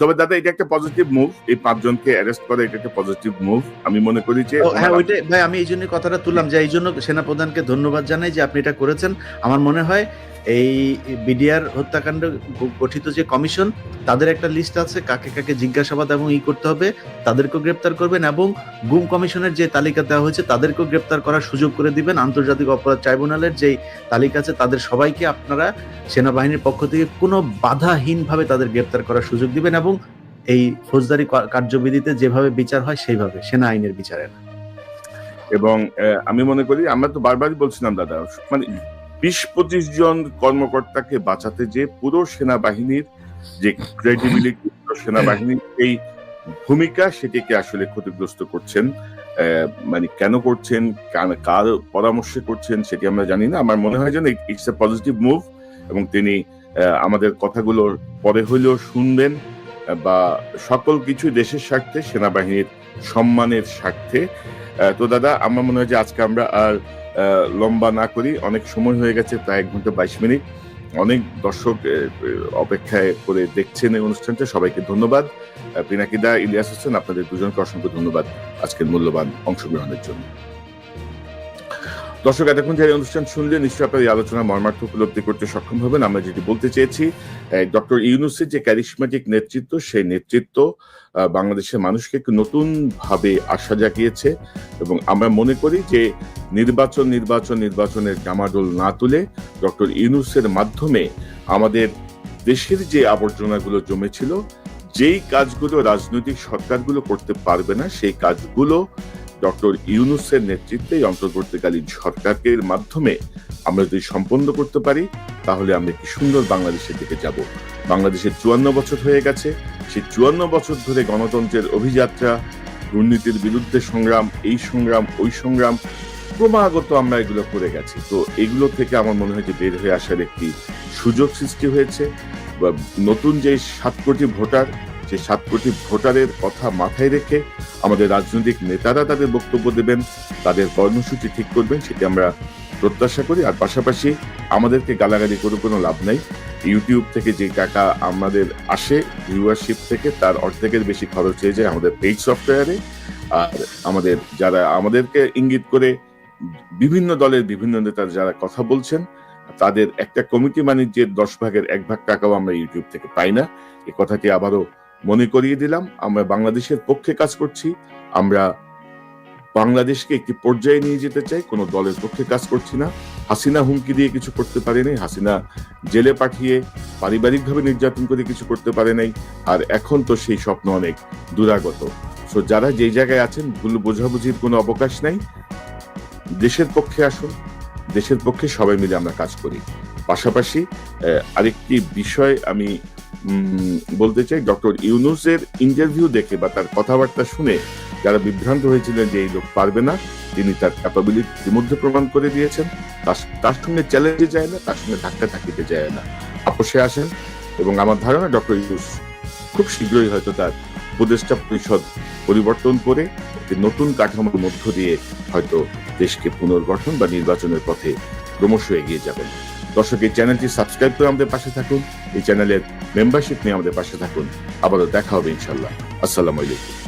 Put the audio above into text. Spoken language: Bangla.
তবে দাদা এটা একটা পজিটিভ মুভ, এই 5 জনকে অ্যারেস্ট করা এটা একটা পজিটিভ মুভ। আমি মনে করি যে হ্যাঁ ওইটাই ভাই, আমি এই জন্য কথাটা তুললাম যে এই জন্য সেনাপ্রধানকে ধন্যবাদ জানাই যে আপনি এটা করেছেন। আমার মনে হয় এই বিডিআর হত্যাকাণ্ড গঠিত যে কমিশন, তাদের একটা লিস্ট আছে কাকে কাকে জিজ্ঞাসাবাদ এবং করতে হবে, তাদেরকেও গ্রেপ্তার করবেন, এবং গুম কমিশনের যে তালিকা দেওয়া হয়েছে তাদেরকেও গ্রেপ্তার করার সুযোগ করে দিবেন। আন্তর্জাতিক অপরাধ ট্রাইব্যুনালের যে তালিকা আছে তাদের সবাইকে আপনারা সেনাবাহিনীর পক্ষ থেকে কোনো বাধাহীনভাবে তাদের গ্রেপ্তার করার সুযোগ দিবেন, এবং এই ফৌজদারি কার্যবিধিতে যেভাবে বিচার হয় সেইভাবে, সেনা আইনের বিচারে না। এবং আমি মনে করি, আমরা তো বারবারই বলছিলাম দাদা, মানে 20-25 জন কর্মকর্তাকে বাঁচাতে যে পুরো সেনাবাহিনীর যে ক্রেডিবিলিটি, সেনাবাহিনীর এই ভূমিকা, সেটিকে আসলে ক্ষতিগ্রস্ত করছেন। মানে কেন করছেন, কার পরামর্শে করছেন সেটি আমরা জানি না। আমার মনে হয় যেন ইটস এ পজিটিভ মুভ, এবং তিনি আমাদের কথাগুলোর পরে হইলেও শুনবেন, বা সকল কিছু দেশের স্বার্থে, সেনাবাহিনীর সম্মানের স্বার্থে। তো দাদা, আমার মনে হয় যে আজকে আমরা আর লম্বা না করি, অনেক সময় হয়ে গেছে, প্রায় 1 ঘন্টা 22 মিনিট। অনেক দর্শক অপেক্ষায় করে দেখছেন এই অনুষ্ঠানটা। সবাইকে ধন্যবাদ। পিনাকিদা, ইলিয়াস হোসেন, আপনাদের দুজনকে অসংখ্য ধন্যবাদ আজকের মূল্যবান অংশগ্রহণের জন্য। দর্শক, এতক্ষণ যে অনুষ্ঠান শুনলে নিশ্চয়ই আপনার এই আলোচনা মর্মার্থ উপলব্ধি করতে সক্ষম হবেন। আমরা যেটি বলতে চেয়েছি, ডক্টর ইউনূসের যে ক্যারিশম্যাটিক নেতৃত্ব, সেই নেতৃত্ব বাংলাদেশের মানুষকে একটু নতুন ভাবে আশা জাগিয়েছে, এবং আমরা মনে করি যে নির্বাচনের ডামাডোল না তুলে ডক্টর ইউনূসের মাধ্যমে আমাদের দেশের যে আবর্জনাগুলো জমেছিল, যেই কাজগুলো রাজনৈতিক সরকারগুলো করতে পারবে না, সেই কাজগুলো ডক্টর ইউনূসের নেতৃত্বে অন্তর্বর্তীকালীন সরকারের মাধ্যমে আমরা যদি সম্পন্ন করতে পারি, তাহলে আমরা কি সুন্দর বাংলাদেশের দিকে যাব। বাংলাদেশের 54 বছর হয়ে গেছে, সেই 54 বছর ধরে গণতন্ত্রের অভিযাত্রা, দুর্নীতির বিরুদ্ধে সংগ্রাম, এই সংগ্রাম ওই সংগ্রাম, ক্রমাগত আমরা এগুলো করে গেছি। তো এগুলো থেকে আমার মনে হয় যে বের হয়ে আসার একটি সুযোগ সৃষ্টি হয়েছে। নতুন যে 7 কোটি ভোটার, যে 7 কোটি ভোটারের কথা মাথায় রেখে আমাদের রাজনৈতিক নেতারা তাদের বক্তব্য দেবেন, তাদের কর্মসূচি ঠিক করবেন, সেটি আমরা প্রত্যাশা করি। আর পাশাপাশি আমাদেরকে গালাগালি করে কোনো লাভ নাই। ইউটিউব থেকে যে টাকা আমাদের আসে ভিউয়ারশিপ থেকে, তার অর্ধেকের বেশি খরচ হয়ে যায় আমাদের পেইড সফটওয়্যারে। আর আমাদের যারা আমাদেরকে ইঙ্গিত করে বিভিন্ন দলের বিভিন্ন নেতারা যারা কথা বলছেন, তাদের একটা কমিটি বাণিজ্যের 10 ভাগের 1 ভাগ টাকাও আমরা ইউটিউব থেকে পাই না। এই কথাটি আবারও মনে করিয়ে দিলাম। আমরা বাংলাদেশের পক্ষে কাজ করছি, আমরা বাংলাদেশকে একটি পর্যায়ে নিয়ে যেতে চাই, কোনো দলের পক্ষে কাজ করছি না। হাসিনা হুমকি দিয়ে কিছু করতে পারে নাই, হাসিনা জেলে পাঠিয়ে পারিবারিকভাবে নির্যাতন করে কিছু করতে পারে নাই, আর এখন তো সেই স্বপ্ন অনেক দূরাগত। সো যারা যেই জায়গায় আছেন, ভুল বোঝাবুঝির কোনো অবকাশ নাই। দেশের পক্ষে আসুন, দেশের পক্ষে সবাই মিলে আমরা কাজ করি। পাশাপাশি আরেকটি বিষয় আমি বলতে চাই, ডক্টর ইউনূসের ইন্টারভিউ দেখে বা তার কথাবার্তা শুনে যারা বিভ্রান্ত হয়েছিলেন যে এই লোক পারবে না, তিনি তার ক্যাপাবিলিটি ইতিমধ্যে প্রমাণ করে দিয়েছেন। তার সঙ্গে চ্যালেঞ্জে যায় না, তার সঙ্গে ধাক্কা ধাক্কিতে যায় না, আপোষে আসেন। এবং আমার ধারণা ডক্টর ইউনূস খুব শীঘ্রই হয়তো তার উপদেষ্টা পরিষদ পরিবর্তন করে একটি নতুন কাঠামোর মধ্য দিয়ে হয়তো দেশকে পুনর্গঠন বা নির্বাচনের পথে ক্রমশ এগিয়ে যাবেন। দর্শক, এই চ্যানেলটি সাবস্ক্রাইব করে আমাদের পাশে থাকুন, এই চ্যানেলের মেম্বারশিপ নিয়ে আমাদের পাশে থাকুন। আবারও দেখা হবে ইনশাল্লাহ। আসসালামু আলাইকুম।